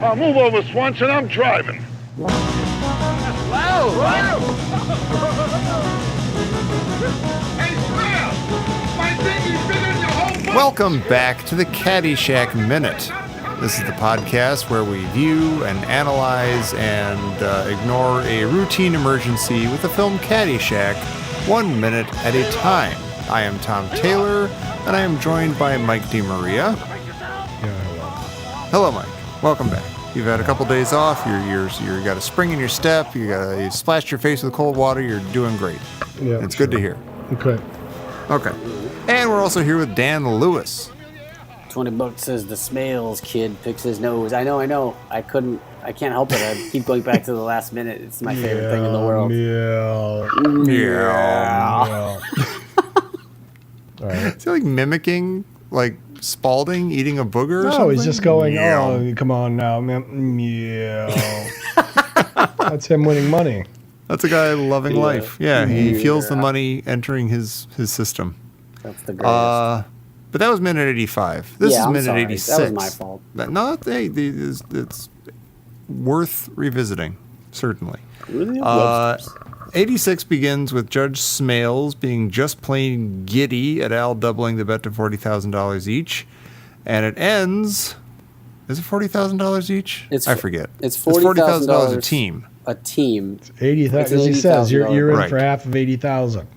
Move over, Swanson. I'm driving. Welcome back to the Caddyshack Minute. This is the podcast where we view and analyze and ignore a routine emergency with the film Caddyshack, 1 minute at a time. I am Tom Taylor, and I am joined by Mike DeMaria. Hello, Mike. Welcome back. You've had a couple days off. You got a spring in your step. You splashed your face with cold water. You're doing great. Yeah, it's good to hear. Okay. And we're also here with Dan Lewis. $20 says the Smales kid picks his nose. I know. I can't help it. I keep going back to the last minute. It's my favorite thing in the world. Yeah. All right. Is he like mimicking like Spalding eating a booger or something? No, he's just going, oh, come on now. Meow. That's him winning money. That's a guy loving life. Yeah, he feels the money entering his system. That's the greatest. But that was minute 85. This is minute 86. That was my fault. No, it's worth revisiting, certainly. Really? 86 begins with Judge Smales being just plain giddy at Al doubling the bet to $40,000 each. And it ends... Is it $40,000 each? I forget. It's $40,000 a team. A team. It's 80,000. Because he says you're in for half of 80,000.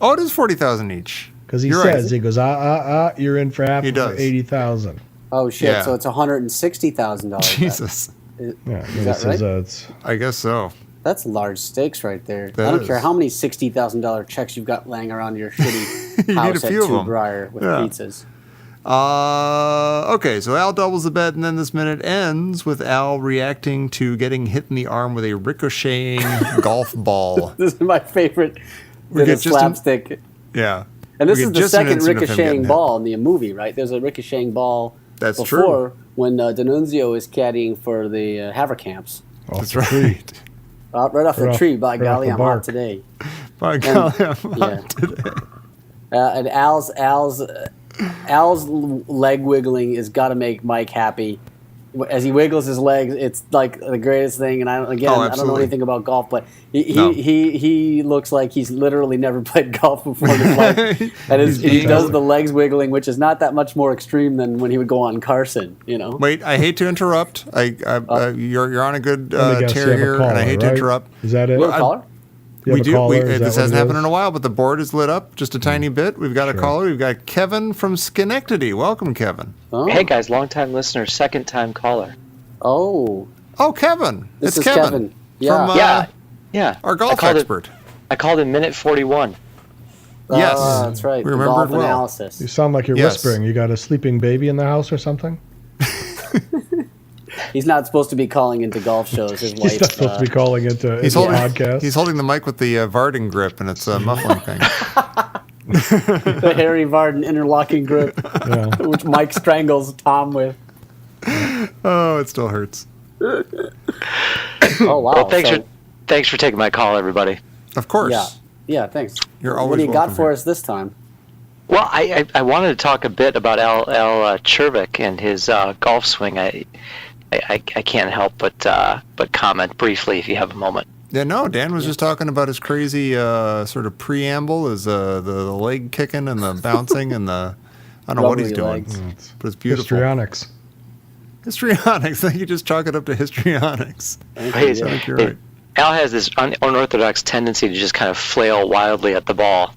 Oh, it is 40,000 each. Because he says, he goes, you're in for half of 80,000. Oh, shit. Yeah. So it's $160,000. Jesus. Is that right? I guess so. That's large stakes right there. I don't care how many $60,000 checks you've got laying around your shitty house at Two Briar with pizzas. Okay, so Al doubles the bet, and then this minute ends with Al reacting to getting hit in the arm with a ricocheting golf ball. This is my favorite bit of slapstick. Yeah. And this is the second ricocheting ball in the movie, right? There's a ricocheting ball before when D'Annunzio is caddying for the Haverkamps. That's right. Right off the tree. By golly, I'm hot today. By golly, I'm hot today. And Al's leg wiggling has got to make Mike happy. As he wiggles his legs, it's like the greatest thing. And I don't know anything about golf, but he looks like he's literally never played golf before in his life. And he does the legs wiggling, which is not that much more extreme than when he would go on Carson. You know. Wait, I hate to interrupt. You're on a good tear here, and I hate to interrupt. Is that it? We have a caller? We do. This hasn't happened in a while, but the board is lit up just a tiny bit. We've got a caller. We've got Kevin from Schenectady. Welcome, Kevin. Oh. Hey, guys. Long-time listener, second-time caller. Oh, Kevin. It's Kevin. Yeah. Our golf expert. I called him minute 41. Yes. That's right. We remember golf it well. Analysis. You sound like you're whispering. You got a sleeping baby in the house or something? He's not supposed to be calling into golf shows. His wife. He's not supposed to be calling into a podcast. He's holding the mic with the Varden grip, and it's a muffling thing. The Harry Varden interlocking grip, which Mike strangles Tom with. Oh, it still hurts. Oh, wow. Well, thanks for taking my call, everybody. Of course. Yeah, thanks. You're always What do you got for here. us this time? Well, I wanted to talk a bit about Al Czervik and his golf swing. I can't help but comment briefly if you have a moment. Yeah, no, Dan was just talking about his crazy sort of preamble, his the leg kicking and the bouncing and the I don't know what he's doing, but it's beautiful. Histrionics. Histrionics. I think you just chalk it up to histrionics. You're right. Al has this unorthodox tendency to just kind of flail wildly at the ball.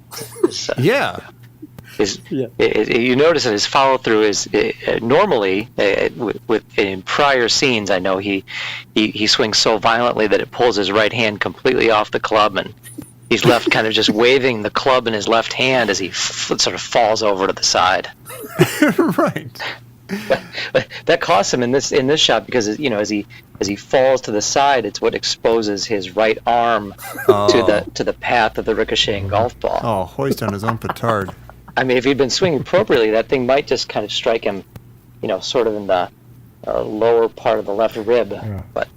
You notice that his follow through is normally in prior scenes. I know he swings so violently that it pulls his right hand completely off the club, and he's left kind of just waving the club in his left hand as he sort of falls over to the side. Right. But that costs him in this shot because as he falls to the side, it's what exposes his right arm to the path of the ricocheting golf ball. Oh, hoist on his own petard. I mean, if he'd been swinging appropriately, that thing might just kind of strike him, sort of in the lower part of the left rib. Yeah. But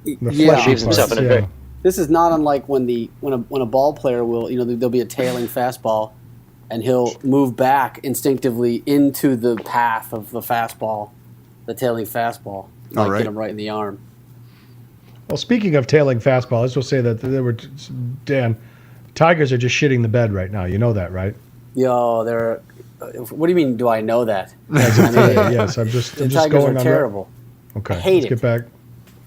leaves himself in a very. This is not unlike when a ball player will, there'll be a tailing fastball, and he'll move back instinctively into the path of the fastball, the tailing fastball. like get him right in the arm. Well, speaking of tailing fastball, let's just say that Dan, Tigers are just shitting the bed right now. You know that, right? Yo, they're. What do you mean? Do I know that? Yes, I'm just Tigers going are on. Terrible. Okay, I hate let's get back.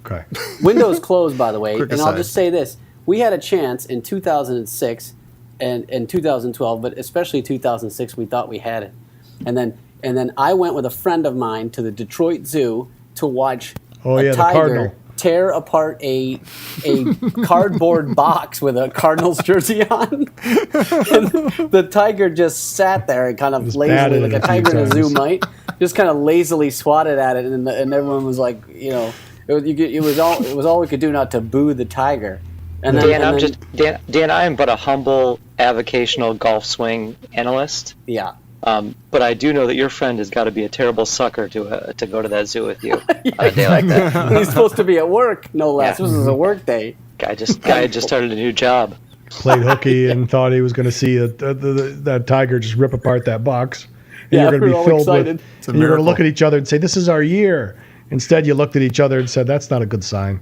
Okay. Windows closed, by the way, Quick and aside. I'll just say this: we had a chance in 2006 and 2012, but especially 2006, we thought we had it, and then I went with a friend of mine to the Detroit Zoo to watch the tiger Cardinal tear apart a cardboard box with a Cardinals jersey on. And the tiger just sat there and kind of lazily, like a tiger in a zoo might, just kind of lazily swatted at it, and everyone was like, it was all we could do not to boo the tiger. And then, Dan, I am but a humble avocational golf swing analyst. Yeah. But I do know that your friend has got to be a terrible sucker to go to that zoo with you on a day like that. He's supposed to be at work, no less. Yeah. This was a work day. Guy had just started a new job. Played hooky and thought he was going to see that tiger just rip apart that box. And you're going to be filled with. And you're going to look at each other and say, "This is our year." Instead, you looked at each other and said, "That's not a good sign."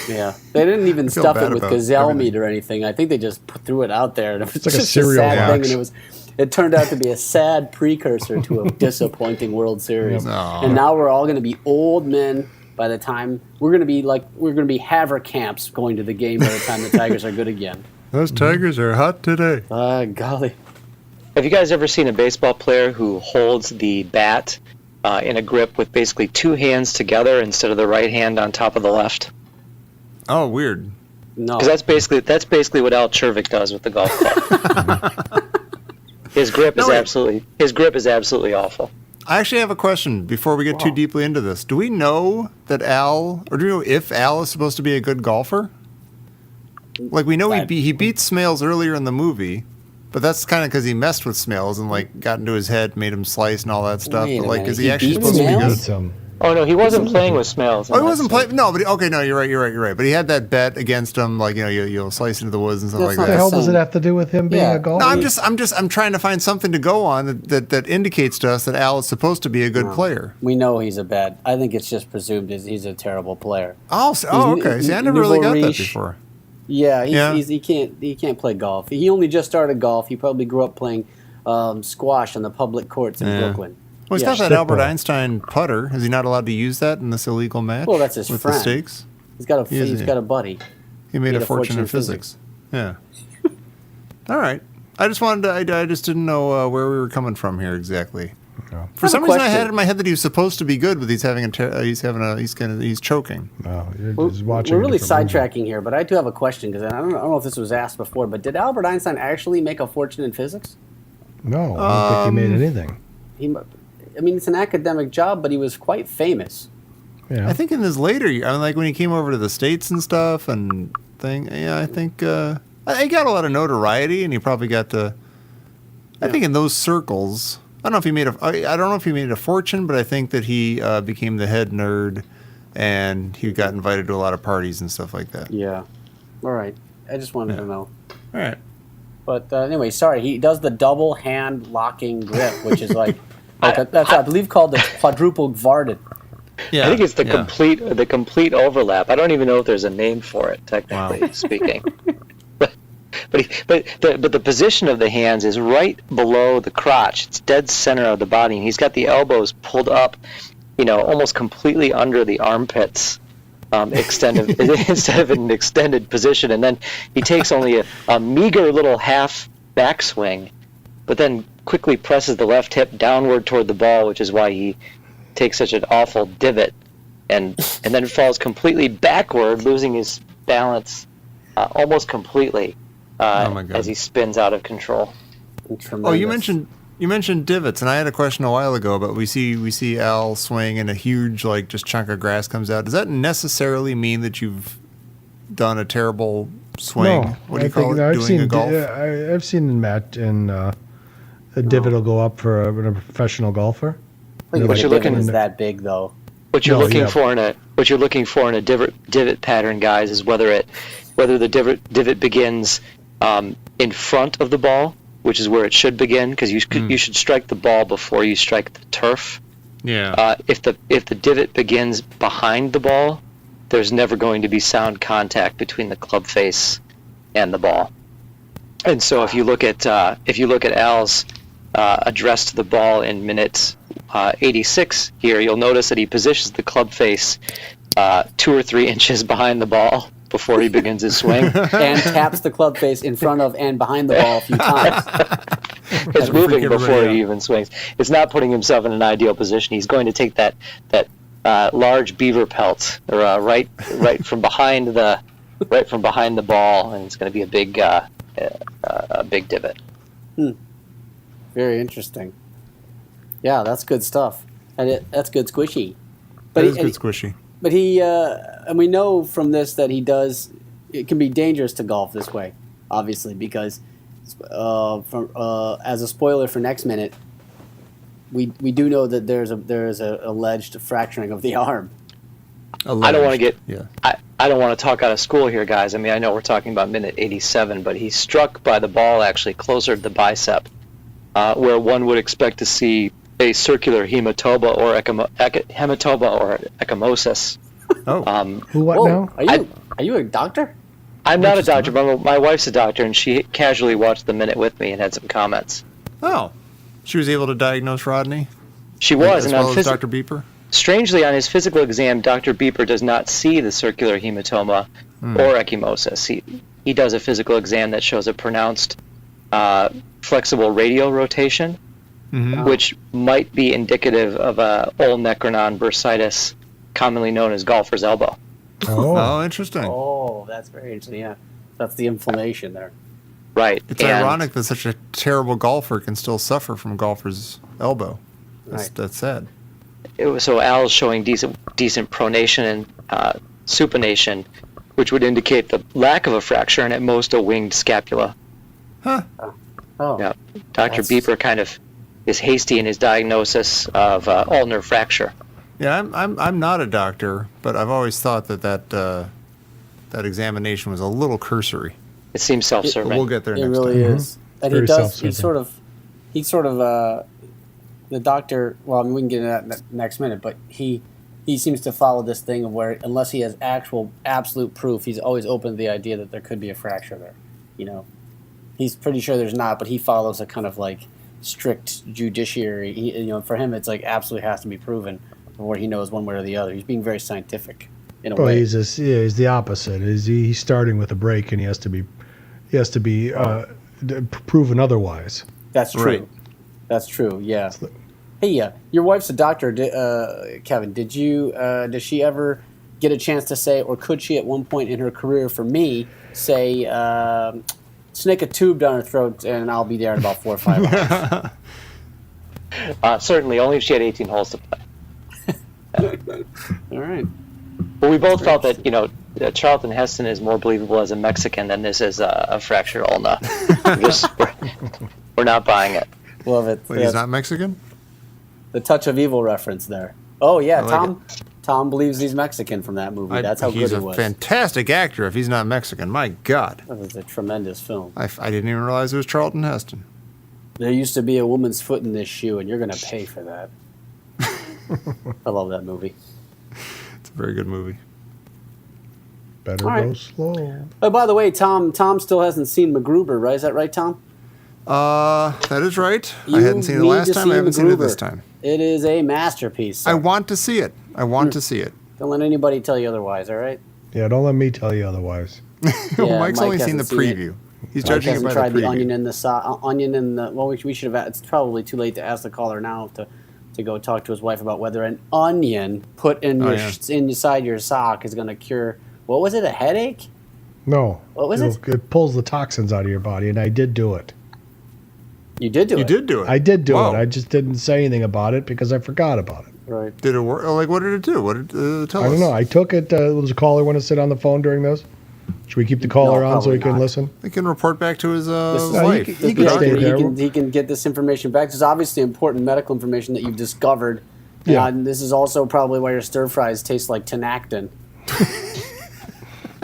Yeah, they didn't even stuff it with gazelle everything. meat or anything. I think they just threw it out there, and it was like a just cereal sad box. thing. And it turned out to be a sad precursor to a disappointing World Series. Aw. And now we're all going to be old men by the time we're going to be Haverkamps going to the game by the time the Tigers are good again. Those Tigers are hot today. Golly. Have you guys ever seen a baseball player who holds the bat in a grip with basically two hands together instead of the right hand on top of the left? Oh, weird. No. Because that's basically what Al Czervik does with the golf club. His grip is absolutely awful. I actually have a question before we get too deeply into this. Do we know that Al, or do we know if Al is supposed to be a good golfer? Like, we know he beat Smales earlier in the movie, but that's kind of because he messed with Smales and, like, got into his head, made him slice and all that stuff. Wait a But, like, minute. is he He actually beat supposed to be Smales? good? Oh no, he wasn't playing with Smales. Oh, he wasn't playing. No, but you're right. But he had that bet against him, like, you'll slice into the woods and stuff like What the that. hell does it have to do with him being a golfer? No, I'm trying to find something to go on that indicates to us that Al is supposed to be a good player. We know he's a bad. I think it's just presumed he's a terrible player. Okay. See, I never really got that before. Yeah, he can't play golf. He only just started golf. He probably grew up playing squash on the public courts in Brooklyn. Well, he's got that Albert Einstein putter. Is he not allowed to use that in this illegal match? Well, that's his with friend. the stakes. He's got a buddy. He made a fortune in physics. Yeah. All right. I just wanted to. I just didn't know where we were coming from here exactly. No. For some reason, I had it in my head that he was supposed to be good, but he's choking. No, you're We're just watching. really sidetracking here, but I do have a question because I don't know if this was asked before. But did Albert Einstein actually make a fortune in physics? No, I don't think he made anything. It's an academic job, but he was quite famous. Yeah. I think in his later, like when he came over to the States and stuff and thing. Yeah, I think he got a lot of notoriety, and he probably got to. I think in those circles, I don't know if he made a fortune, but I think that he became the head nerd, and he got invited to a lot of parties and stuff like that. Yeah. All right. I just wanted to know. All right. But anyway, sorry. He does the double hand locking grip, which is like that's I believe called the quadruple Varden. Yeah, I think it's the complete overlap. I don't even know if there's a name for it, technically speaking. But the position of the hands is right below the crotch. It's dead center of the body, and he's got the elbows pulled up, almost completely under the armpits, instead of an extended position. And then he takes only a meager little half backswing, but then quickly presses the left hip downward toward the ball, which is why he takes such an awful divot, and then falls completely backward, losing his balance almost completely as he spins out of control. Oh, you mentioned divots, and I had a question a while ago, but we see Al swing and a huge just chunk of grass comes out. Does that necessarily mean that you've done a terrible swing? No, What do you call it? Doing a golf? I've seen Matt and a divot will go up for a professional golfer. I think the divot is that big, though. What you're looking for in a divot pattern, guys, is whether the divot begins in front of the ball, which is where it should begin, because you should strike the ball before you strike the turf. Yeah. If the divot begins behind the ball, there's never going to be sound contact between the club face and the ball. And so if you look at Al's address to the ball in minute 86 here, you'll notice that he positions the club face 2 or 3 inches behind the ball before he begins his swing. And taps the club face in front of and behind the ball a few times. It's moving before he even swings. It's not putting himself in an ideal position. He's going to take that large beaver pelt right from behind the ball, and it's going to be a big divot. Very interesting. Yeah, that's good stuff, and that's good squishy. But it's good squishy. But and we know from this that it can be dangerous to golf this way, obviously, because as a spoiler for next minute, we do know that there's a alleged fracturing of the arm. Alleged. I don't want to talk out of school here, guys. I mean, I know we're talking about minute 87, but he's struck by the ball actually closer to the bicep, where one would expect to see a circular hematoma or ecchymosis. Oh, what now? Are you a doctor? I'm not a doctor, but my wife's a doctor, and she casually watched the minute with me and had some comments. Oh, she was able to diagnose Rodney? She was. As well as Dr. Beeper? Strangely, on his physical exam, Dr. Beeper does not see the circular hematoma or ecchymosis. He does a physical exam that shows a pronounced flexible radial rotation, which might be indicative of a olecranon bursitis, commonly known as golfer's elbow. Oh, interesting. Oh, that's very interesting. Yeah, that's the inflammation there. Right. It's ironic that such a terrible golfer can still suffer from golfer's elbow. That's sad. So Al's showing decent pronation and supination, which would indicate the lack of a fracture and at most a winged scapula. Huh. Oh. Yeah. Dr. Beeper kind of is hasty in his diagnosis of ulnar fracture. Yeah, I'm not a doctor, but I've always thought that examination was a little cursory. It seems self-serving. We'll get there next time. It really is. And Very he does. self-serving. He sort of. The doctor. Well, I mean, we can get into that next minute, but he seems to follow this thing of where unless he has absolute proof, he's always open to the idea that there could be a fracture there. You know, he's pretty sure there's not, but he follows a kind of like strict judiciary. For him, it's like absolutely has to be proven before he knows one way or the other. He's being very scientific in a way. He's the opposite. He's starting with a break, and he has to be proven otherwise. That's true. Right. That's true. Yeah. Hey, your wife's a doctor, Kevin. Did she ever get a chance to say, or could she at one point in her career, for me, say, snake a tube down her throat, and I'll be there in about 4 or 5 hours? Certainly, only if she had 18 holes to play. All right. But we both felt that Charlton Heston is more believable as a Mexican than this is a fractured ulna. We're not buying it. Love it. Wait, he's not Mexican? The touch of evil reference there. Oh yeah, like Tom believes he's Mexican from that movie. That's how good he was. He's a fantastic actor if he's not Mexican. My God. That was a tremendous film. I didn't even realize it was Charlton Heston. There used to be a woman's foot in this shoe, and you're going to pay for that. I love that movie. It's a very good movie. Better go slow. Oh, by the way, Tom still hasn't seen MacGruber, right? Is that right, Tom? That is right. I hadn't seen it last time. I haven't seen it this time. It is a masterpiece. So. I want to see it. To see it. Don't let anybody tell you otherwise, all right? Yeah, don't let me tell you otherwise. Well, Mike's only seen the preview. He's judging it by the preview. Tried the onion and the well, we should have. It's probably too late to ask the caller now to go talk to his wife about whether an onion put in inside your sock is going to cure. What was it? A headache? No. What was it? It pulls the toxins out of your body, and I did do it. You did do it. You did do it. I did do it. I just didn't say anything about it because I forgot about it. Right. Did it work? Like, what did it do? What did it tell us? I don't know. I took it. Does the caller want to sit on the phone during this? Should we keep the caller on so he can listen? He can report back to his wife. He can stay there. He can get this information back. This is obviously important medical information that you've discovered. Yeah. And this is also probably why your stir fries taste like Tinactin.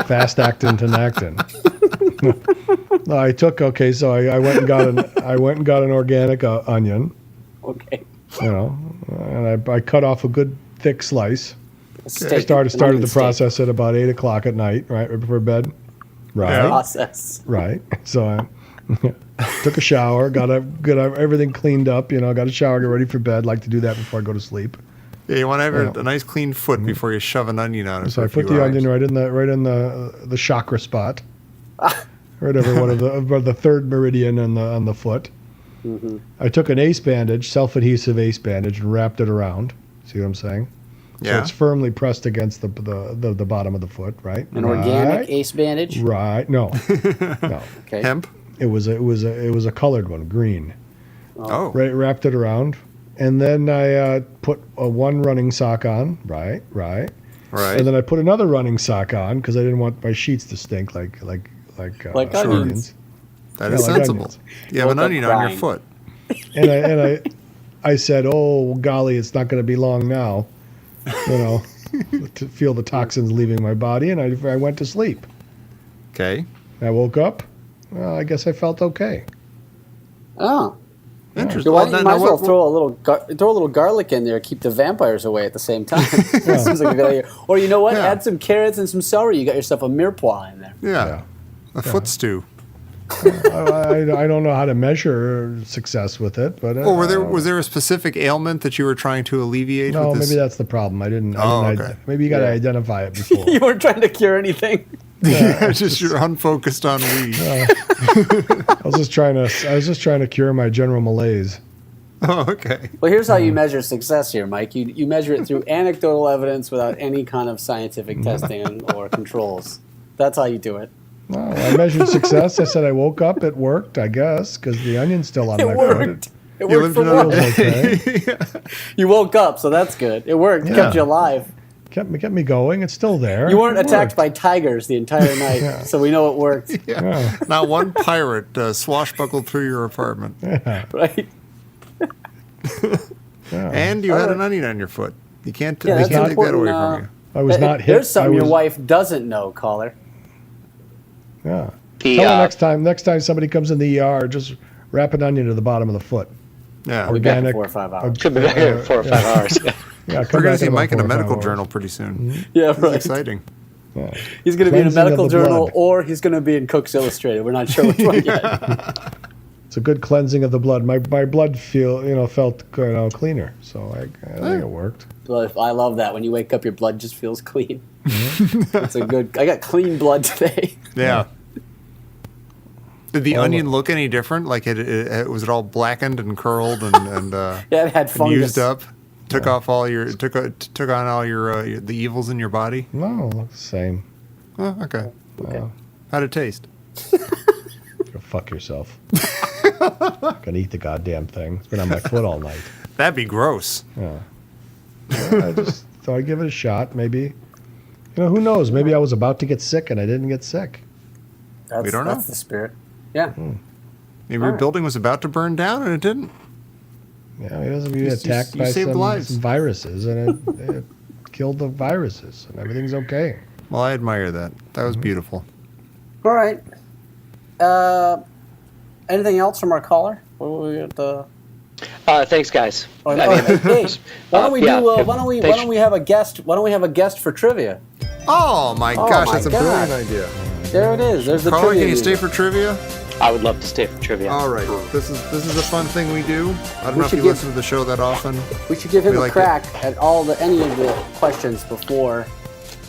Fast actin Tinactin. No, I took. Okay, so I went and got an organic onion. Okay. You know, and I cut off a good thick slice. Steak, started the process at about 8 o'clock at night, right before bed. Right. Process. Right. So I took a shower, got everything cleaned up. Got a shower, get ready for bed. Like to do that before I go to sleep. Yeah, you want to have a nice clean foot before you shove an onion on it. So I put the onion right in the chakra spot, right over one of the third meridian on the foot. Mm-hmm. I took an ace bandage, self-adhesive ace bandage, and wrapped it around. See what I'm saying? Yeah. So it's firmly pressed against the bottom of the foot, right? An organic ace bandage? Right. No. No. Okay. Hemp? It was a colored one, green. Oh. Right, wrapped it around. And then I put one running sock on. Right. And then I put another running sock on because I didn't want my sheets to stink like onions. That is sensible. Onions. You have an onion on your foot. And I said, "Oh golly, it's not going to be long now." To feel the toxins leaving my body, and I went to sleep. Okay. I woke up. Well, I guess I felt okay. Oh, interesting. So why don't you might as well throw a little garlic in there, keep the vampires away at the same time. Seems like a good idea. Or you know what? Yeah. Add some carrots and some celery. You got yourself a mirepoix in there. Yeah. A foot stew. I don't know how to measure success with it, but was there a specific ailment that you were trying to alleviate? No, with this? maybe that's the problem. I didn't. Okay. Maybe you got to identify it before. You weren't trying to cure anything. You're unfocused on weed. I was just trying to cure my general malaise. Oh, okay. Well, here's how you measure success here, Mike. You measure it through anecdotal evidence without any kind of scientific testing or controls. That's how you do it. No, I measured success. I said I woke up. It worked, I guess, because the onion's still on my foot. It worked for what? Okay. You woke up, so that's good. It worked. Yeah. Kept you alive. Kept me going. It's still there. You weren't attacked by tigers the entire night, so we know it worked. Yeah. Not one pirate swashbuckled through your apartment. Yeah. Right? And you had an onion on your foot. You can't take that away from you. I was not hit. There's something your wife doesn't know, caller. Yeah. Tell her next time somebody comes in the ER, just wrap an onion to the bottom of the foot. Yeah. I'll be back in 4 or 5 hours. Could be back in 4 or 5 hours. Yeah, we're going to see Mike in a medical journal pretty soon. Mm-hmm. Yeah, right. That's exciting. Yeah. He's going to be in a Cleansing medical of the journal, blood. or he's going to be in Cook's Illustrated. We're not sure which one yet. It's a good cleansing of the blood. My blood felt cleaner, so I think it worked. Well, I love that. When you wake up, your blood just feels clean. That's a good. I got clean blood today. Yeah. Did the onion look any different? Like was it all blackened and curled and yeah, it had fungus. used up? Took off all your took on all your the evils in your body? No, it looks the same. Oh, okay. How'd it taste? Go fuck yourself. Gonna eat the goddamn thing. It's been on my foot all night. That'd be gross. Yeah. I just thought I'd give it a shot. Maybe, who knows? Maybe I was about to get sick and I didn't get sick. We don't know. That's the spirit. Yeah. Maybe your building was about to burn down and it didn't. Yeah, it was being attacked by some viruses, and it killed the viruses, and everything's okay. Well, I admire that. That was beautiful. All right. Anything else from our caller? What were we at the? Thanks, guys. Hey, why don't we have a guest? Why don't we have a guest for trivia? Oh my gosh, that's a brilliant idea. There it is. There's the Carly, trivia. can you stay for trivia? I would love to stay for trivia. All right. This is a fun thing we do. I don't know if you listen to the show that often. We should give him a crack at any of the questions before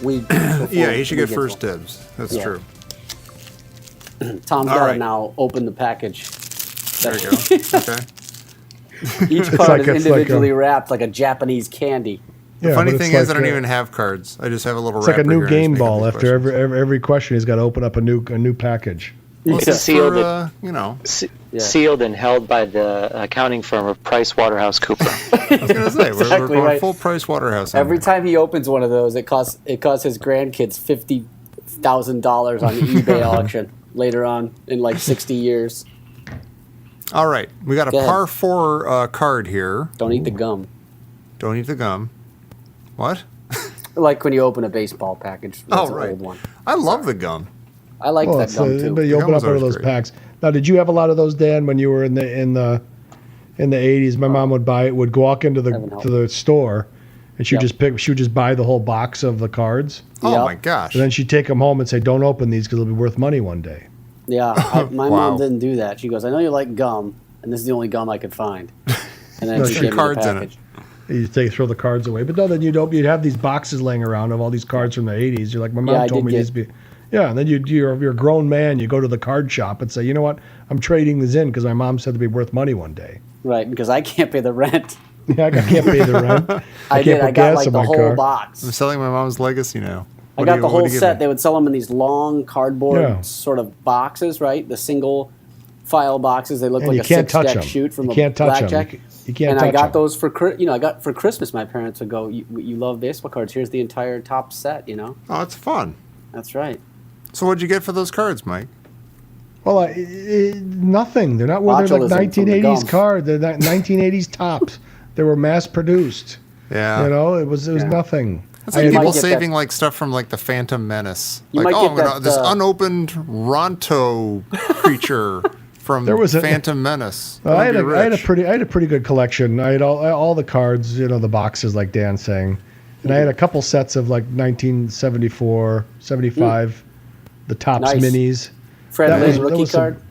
we. Yeah, he should get first dibs. That's true. Tom's got to now open the package. There you go. Okay. Each card is individually wrapped like a Japanese candy. The funny thing is, I don't even have cards. I just have a little. It's like a new game ball. After every question, he's got to open up a new package. Well, sealed, sealed and held by the accounting firm of PricewaterhouseCoopers. I was going to say exactly we're full Pricewaterhouse. Every time he opens one of those, it costs his grandkids $50,000 on the eBay auction later on in like 60 years. All right, we got a par 4 card here. Don't eat the gum. Don't eat the gum. What? Like when you open a baseball package. That's an old one. I love the gum. I like that gum too. But you open up one of those packs. Now, did you have a lot of those, Dan, when you were in in the 80s, my mom would walk into the store, and she would just buy the whole box of the cards. Oh my gosh! And then she'd take them home and say, "Don't open these because they'll be worth money one day." Yeah, my mom didn't do that. She goes, "I know you like gum, and this is the only gum I could find." And then she gave me the package. You throw the cards away, but no, then you'd have these boxes laying around of all these cards from the 80s. You're like, my mom told me these be. Yeah, and then you're a grown man. You go to the card shop and say, you know what? I'm trading these in because my mom said they'd be worth money one day. Right, because I can't pay the rent. Yeah, I can't pay the rent. I got like the whole box. I'm selling my mom's legacy now. I got the whole set. They would sell them in these long cardboard sort of boxes, right? The single file boxes. They look like a 6-deck shoot from a blackjack. You can't touch them. And I got those for Christmas. My parents would go, you love baseball cards. Here's the entire top set, Oh, it's fun. That's right. So what'd you get for those cards, Mike? Well, nothing. They're not like 1980s cards. They're not 1980s tops. They were mass produced. Yeah. It was nothing. It's like people saving like stuff from like the Phantom Menace. This unopened Ronto creature from Phantom Menace. I had a pretty good collection. I had all the cards, the boxes like Dan saying. And I had a couple sets of like 1974, 75, the Topps minis. Fred Lynn rookie card?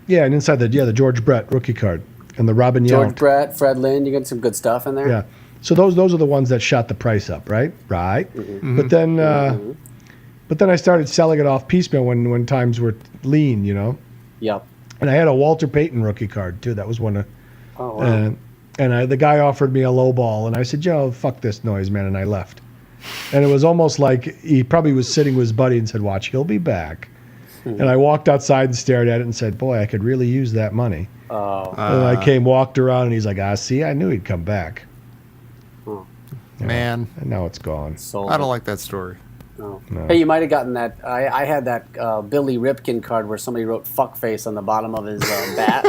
Yeah, and inside the George Brett rookie card. And the Robin Yount. George Brett, Fred Lynn, you got some good stuff in there. Yeah. So those are the ones that shot the price up, right? Right. Mm-hmm. But then I started selling it off piecemeal when times were lean, Yep. And I had a Walter Payton rookie card too. That was one of. Oh wow. And the guy offered me a low ball, and I said, fuck this noise, man, and I left. And it was almost like he probably was sitting with his buddy and said, watch, he'll be back. And I walked outside and stared at it and said, boy, I could really use that money. Oh. And I walked around, and he's like, see, I knew he'd come back. Oh. Man. And now it's gone. I don't like that story. No. Hey, you might have gotten that. I had that Billy Ripken card where somebody wrote fuckface on the bottom of his bat.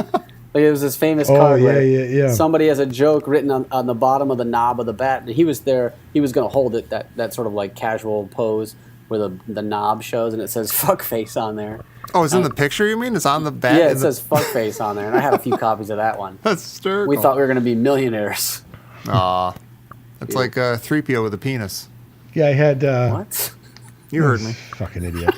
Like it was this famous card where somebody has a joke written on the bottom of the knob of the bat. And he was there. He was going to hold it, that sort of like casual pose where the knob shows and it says fuckface on there. Oh, it's in the picture, you mean? It's on the bat? Yeah, it says fuckface on there. And I had a few copies of that one. That's hysterical. We thought we were going to be millionaires. Aw. It's like 3PO with a penis. Yeah, I had... what? You heard me. Fucking idiot.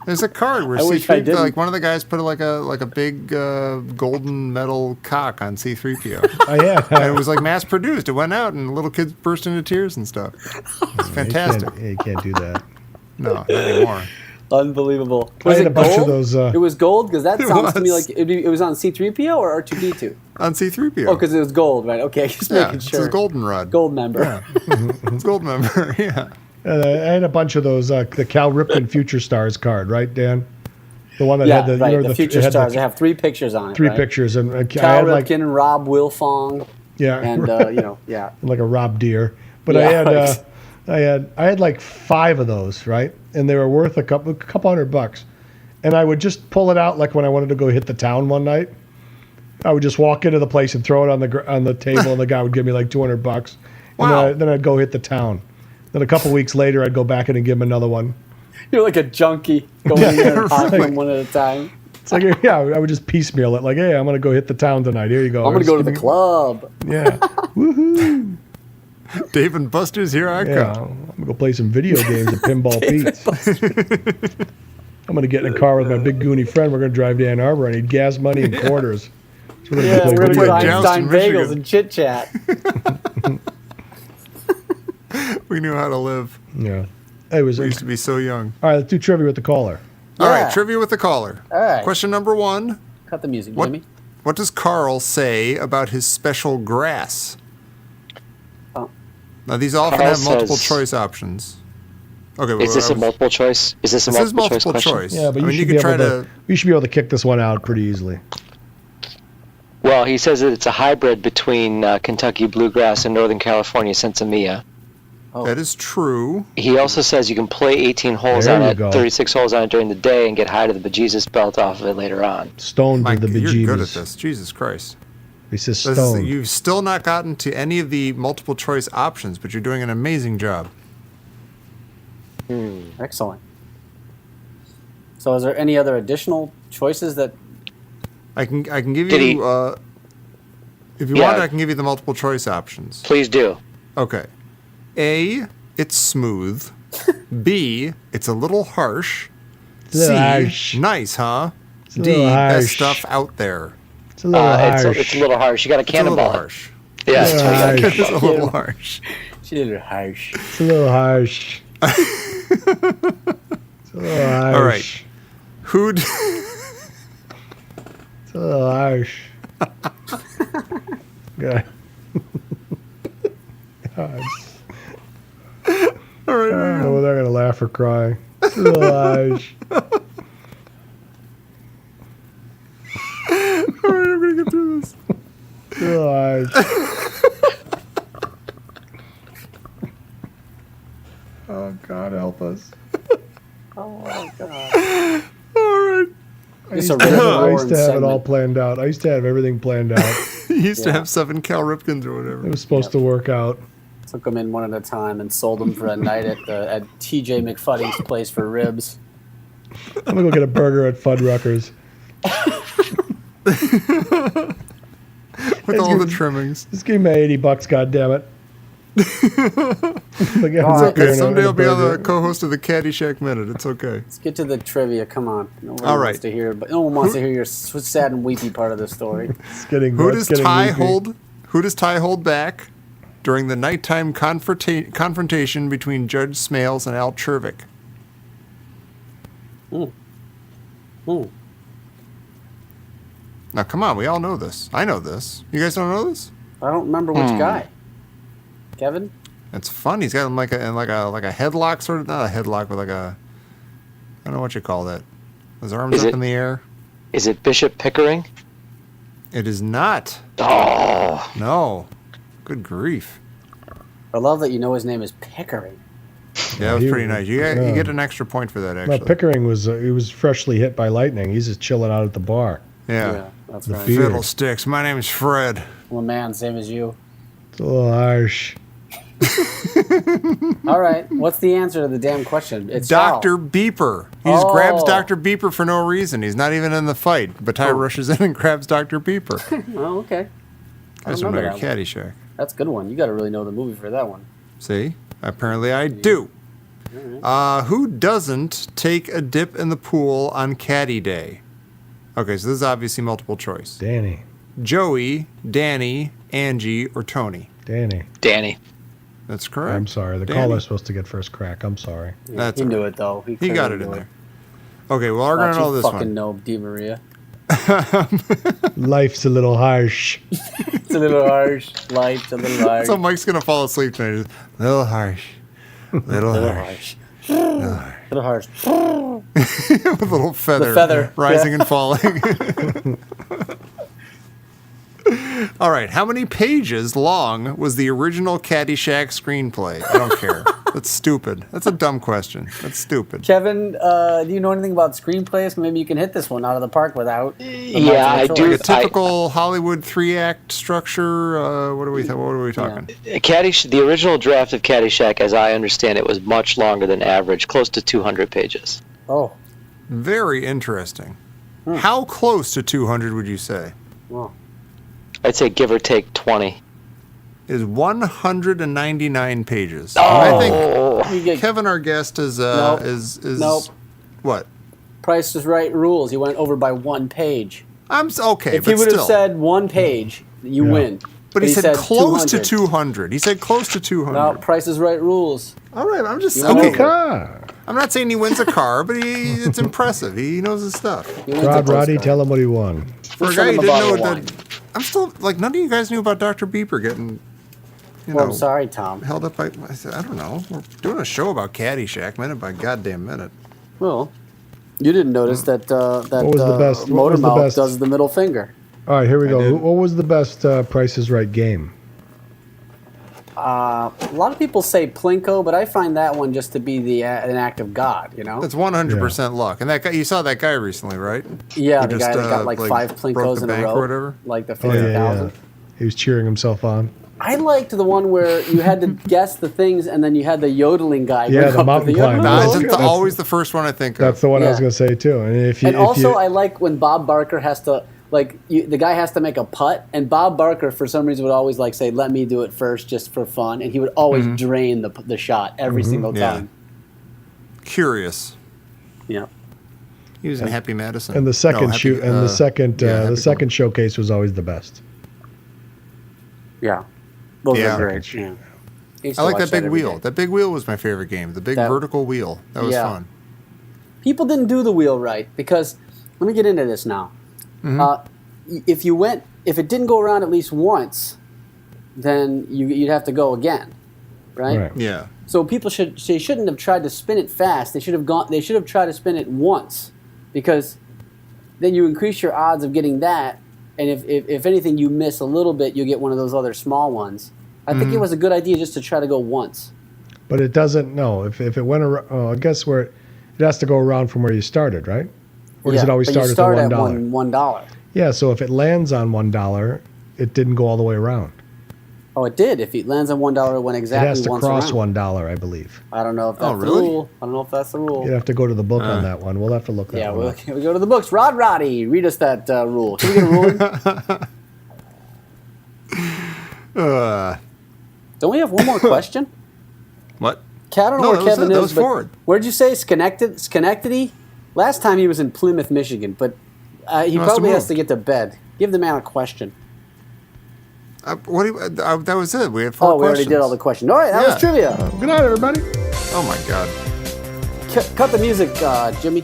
There's a card where C3PO, like one of the guys put like a big golden metal cock on C3PO. Oh yeah, and it was like mass produced. It went out and little kids burst into tears and stuff. It's fantastic. You can't do that. No, not anymore. Unbelievable. Was it gold? Of those, it was gold because that sounds to me like it was on C3PO or R2D2. On C3PO. Oh, because it was gold, right? Okay, just making sure. It's a golden rod. Gold member. Yeah. It's gold member. Yeah. I had a bunch of those, the Cal Ripken Future Stars card, right, Dan? The one that had the Future Stars. I have 3 pictures on it. 3 pictures, and Cal Ripken, Rob Wilfong. Yeah, and like a Rob Deere. But I had like 5 of those, right? And they were worth a couple $100. And I would just pull it out like when I wanted to go hit the town one night. I would just walk into the place and throw it on the table, and the guy would give me like $200. Wow. And then I'd go hit the town. Then a couple weeks later, I'd go back in and give him another one. You're like a junkie going in there and popping them one at a time. It's like, I would just piecemeal it. Like, hey, I'm going to go hit the town tonight. Here you go. I'm going to go to the club. Yeah. Woohoo. Dave and Buster's, here I come. I'm going to go play some video games at Pinball Pete's. I'm going to get in a car with my big goony friend. We're going to drive to Ann Arbor. I need gas money and quarters. So we're going to play Einstein Bagels and chit chat. We knew how to live. Yeah. We used to be so young. All right, let's do trivia with the caller. All right, trivia with the caller. All right. Question number 1. Cut the music, Jimmy. What does Carl say about his special grass? Oh. Now, these often have multiple choice options. Okay, is this a multiple choice? Is this a multiple choice question? Yeah, but you should be able to kick this one out pretty easily. Well, he says that it's a hybrid between Kentucky Bluegrass and Northern California Sinsemilla. Oh. That is true. He also says you can play 18 holes on it, 36 holes on it during the day, and get high to the bejesus belt off of it later on. Stoned to the bejesus. You're good at this. Jesus Christ. He says stoned. You've still not gotten to any of the multiple choice options, but you're doing an amazing job. Excellent. So is there any other additional choices that... I can give you... If you want, I can give you the multiple choice options. Please do. Okay. A, it's smooth. B, it's a little harsh. C, nice, huh? D, best stuff out there. It's a little harsh. It's a little harsh. You got a cannonball. Harsh. Yeah, it's a little harsh. It's a little harsh. It's a little harsh. It's a little harsh. All right. Who'd... It's a little harsh. God. God. All right. I don't know whether I'm going to laugh or cry. It's a little harsh. All right, I'm going to get through this. It's a little harsh. Oh, God, help us. Oh, my God. All right. I used to have it all planned out. I used to have everything planned out. You used to have 7 Cal Ripkins or whatever. It was supposed to work out. Took them in one at a time and sold them for a night at TJ McFudding's place for ribs. I'm going to go get a burger at Fuddruckers. With all the trimmings. Just give me my $80, goddammit. It's okay. Someday I'll be on the co-host of the Caddyshack Minute. It's okay. Let's get to the trivia. Come on. No one all right. wants to hear, but no one wants to hear your sad and weepy part of the story. Who does Ty hold back during the nighttime confrontation between Judge Smales and Al Czervik? Now, come on. We all know this. I know this. You guys don't know this? I don't remember which guy. Kevin? It's fun. He's got him like a headlock, sort of, not a headlock, but like a, I don't know what you call that. His arms up in the air. Is it Bishop Pickering? It is not. Oh. No. Good grief. I love that you know his name is Pickering. Yeah, it was pretty nice. You get an extra point for that, actually. No, Pickering was freshly hit by lightning. He's just chilling out at the bar. Yeah. That's right. Fiddlesticks. My name is Fred. Well, man, same as you. It's a little harsh. All right. What's the answer to the damn question? It's Dr. Beeper. He just grabs Dr. Beeper for no reason. He's not even in the fight. But Ty rushes in and grabs Dr. Beeper. Oh, okay. Guys remember Caddyshack. That's a good one. You got to really know the movie for that one. See? Apparently I do. Right. Who doesn't take a dip in the pool on Caddy Day? Okay, so this is obviously multiple choice. Danny. Joey, Danny, Angie, or Tony? Danny. That's correct. I'm sorry. The caller's supposed to get first crack. I'm sorry. Yeah, he knew it, though. He got it in there. Okay, well, we're going to know this one. Fucking know, DiMaria. Life's a little harsh. It's a little harsh. Life's a little harsh. So Mike's going to fall asleep tonight. Little harsh. Little harsh. Little harsh. With a little feather. Rising and falling. All right. How many pages long was the original Caddyshack screenplay? I don't care. That's stupid. That's a dumb question. That's stupid. Kevin, do you know anything about screenplays? Maybe you can hit this one out of the park without. Yeah, I do. Like a typical Hollywood 3-act structure. What are we talking? The original draft of Caddyshack, as I understand it, was much longer than average, close to 200 pages. Oh. Very interesting. How close to 200 would you say? Well, I'd say give or take 20. Is 199 pages. Oh. I think Kevin, our guest, is nope. What? Price is Right rules. You went over by 1 page. Okay. If he would have said 1 page, you win. But he said close to 200. He said close to 200. No, Price is Right rules. All right, I'm just car. I'm not saying he wins a car, but it's impressive. He knows his stuff. Roddy, tell him what he won. For a guy who didn't know that, I'm still like none of you guys knew about Dr. Beeper getting. I'm sorry, Tom. Held up by I don't know. We're doing a show about Caddyshack minute by goddamn minute. Well, you didn't notice that Motormouth does the middle finger. All right, here we go. What was the best Price is Right game? A lot of people say Plinko, but I find that one just to be an act of God, you know? That's 100% luck. And that guy, you saw that guy recently, right? Yeah, the guy that got like 5 Plinkos in a row. Or whatever. Like the 50,000. Yeah. He was cheering himself on. I liked the one where you had to guess the things and then you had the yodeling guy. Yeah, the mountain climber. That's always the first one I think of. That's the one I was going to say, too. And also, I like when Bob Barker has to the guy has to make a putt, and Bob Barker for some reason would always like say, "Let me do it first, just for fun," and he would always drain the shot every single time. Curious. Yeah. He was in Happy Madison. And the second the second showcase was always the best. Yeah. Those are great. Yeah. I like that big wheel. That big wheel was my favorite game. The big vertical wheel. That was fun. People didn't do the wheel right because, let me get into this now. If it didn't go around at least once, then you'd have to go again, right? Yeah. So they shouldn't have tried to spin it fast. They should have tried to spin it once, because then you increase your odds of getting that. And if anything, you miss a little bit, you get one of those other small ones. I think it was a good idea just to try to go once. But it doesn't. No, if it went around, I guess it has to go around from where you started, right? Or does it always start at the $1? $1. Yeah. So if it lands on $1, it didn't go all the way around. Oh, it did. If it lands on $1, it went exactly once around. It has to cross $1, I believe. I don't know if that's the rule. I don't know if that's the rule. You'd have to go to the book on that one. We'll have to look that one up. Yeah, we go to the books. Roddy, read us that rule. Can we get a ruling? Don't we have one more question? What? I don't know where Kevin is. That was forward. Where'd you say? Schenectady? Last time he was in Plymouth, Michigan, but he probably has to get to bed. Give the man a question. That was it. We had 4 questions. We already did all the questions. All right, that was trivia. Good night, everybody. Oh, my God. Cut the music, Jimmy.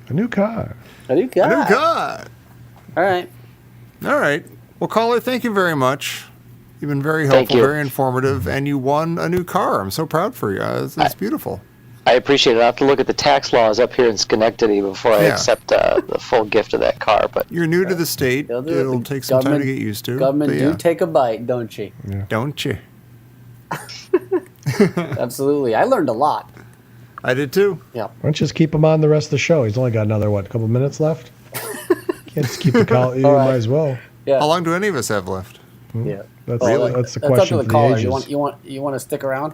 A new car. A new car. All right. Well, caller, thank you very much. You've been very helpful, very informative, and you won a new car. I'm so proud for you. It's beautiful. I appreciate it. I have to look at the tax laws up here in Schenectady before I accept the full gift of that car. But you're new to the state. It'll take some time to get used to. Government do take a bite, don't you? Yeah. Don't you? Absolutely. I learned a lot. I did too. Yeah. Why don't you just keep him on the rest of the show? He's only got another, couple minutes left? Can't just keep the call. You might as well. Yeah. How long do any of us have left? Yeah. That's the question up to the caller. You want to stick around?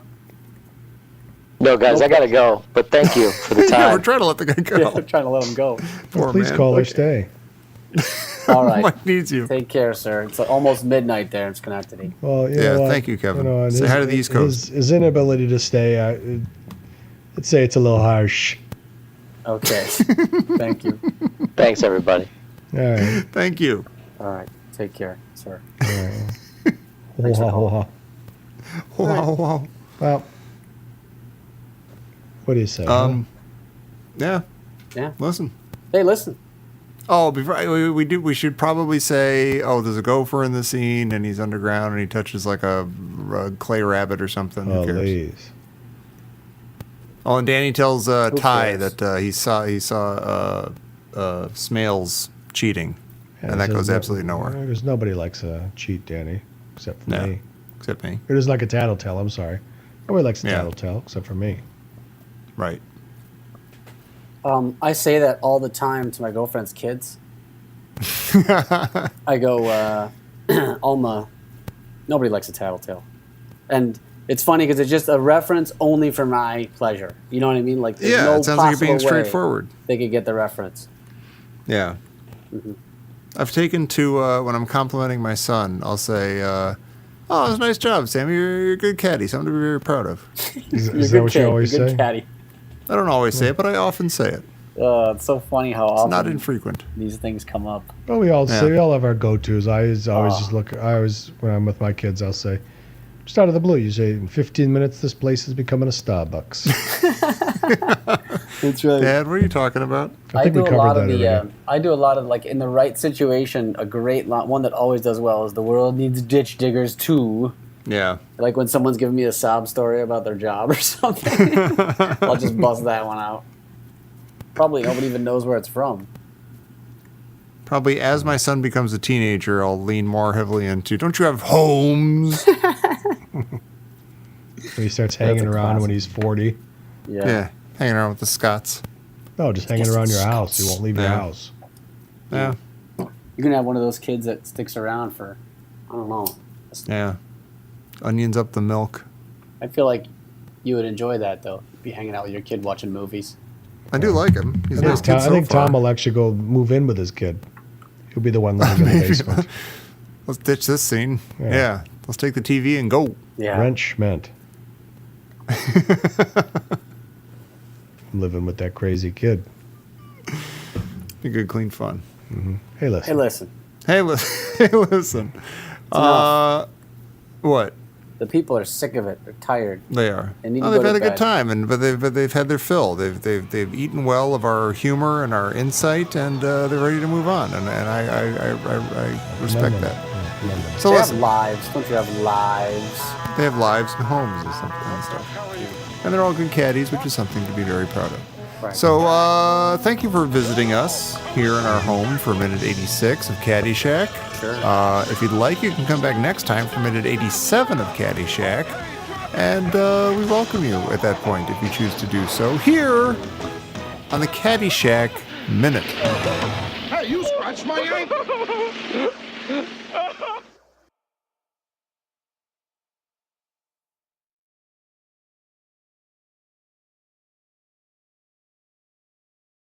No, guys, I gotta go. But thank you for the time. Yeah, we're trying to let the guy go. Yeah, we're trying to let him go. Please call or stay. All right. Mike needs you. Take care, sir. It's almost midnight there in Schenectady. Well, thank you, Kevin. Say hi to the East Coast. His inability to stay, let's say it's a little harsh. Okay. Thank you. Thanks, everybody. All right. Thank you. All right. Take care, sir. Wow. Well, what do you say? Yeah. Yeah. Listen. Hey, listen. Oh, before we should probably say, there's a gopher in the scene, and he's underground, and he touches like a clay rabbit or something. Who cares? Please. Oh, and Danny tells Ty that he saw Smales cheating, and that goes absolutely nowhere. There's nobody likes a cheat, Danny, except for me. Except me. It is like a tattletale. I'm sorry. Nobody likes a tattletale except for me. Right. I say that all the time to my girlfriend's kids. I go, Alma, nobody likes a tattletale. And it's funny because it's just a reference only for my pleasure. You know what I mean? Like, there's no it sounds like you're being straightforward. They could get the reference. Yeah. Mm-hmm. I've taken to, when I'm complimenting my son, I'll say, it was a nice job, Sammy. You're a good caddy. Something to be very proud of. Is that what you always say? Good caddy. I don't always say it, but I often say it. It's so funny how often not infrequent. These things come up. Well, we all have our go-tos. I always when I'm with my kids, I'll say, just out of the blue, you say, in 15 minutes, this place is becoming a Starbucks. That's right. Dad, what are you talking about? I do a lot of, like, in the right situation, a great one that always does well is the world needs ditch diggers too. Yeah. Like when someone's giving me a sob story about their job or something, I'll just bust that one out. Probably nobody even knows where it's from. Probably as my son becomes a teenager, I'll lean more heavily into, don't you have homes? When he starts hanging around when he's 40. Yeah, hanging around with the Scots. No, just hanging around your house. He won't leave your house. Yeah. You're going to have one of those kids that sticks around for, I don't know. Yeah. Onions up the milk. I feel like you would enjoy that, though. Be hanging out with your kid watching movies. I do like him. He's a nice kid so I think far. Tom will actually go move in with his kid. He'll be the one living in the basement. Let's ditch this scene. Yeah. Let's take the TV and go. Yeah. Wrenchment. Living with that crazy kid. Be good, clean fun. Mm-hmm. Hey, listen. Hey, listen. Hey, listen. What? The people are sick of it. They're tired. They are. They've had a good time, but they've had their fill. They've eaten well of our humor and our insight, and they're ready to move on. And I respect that. So they have lives. Don't you have lives? They have lives and homes and stuff. And they're all good caddies, which is something to be very proud of. Right. So thank you for visiting us here in our home for minute 86 of Caddyshack. Sure. If you'd like, you can come back next time for minute 87 of Caddyshack. And we welcome you at that point if you choose to do so here on the Caddyshack Minute. Hey, you scratched my ankle!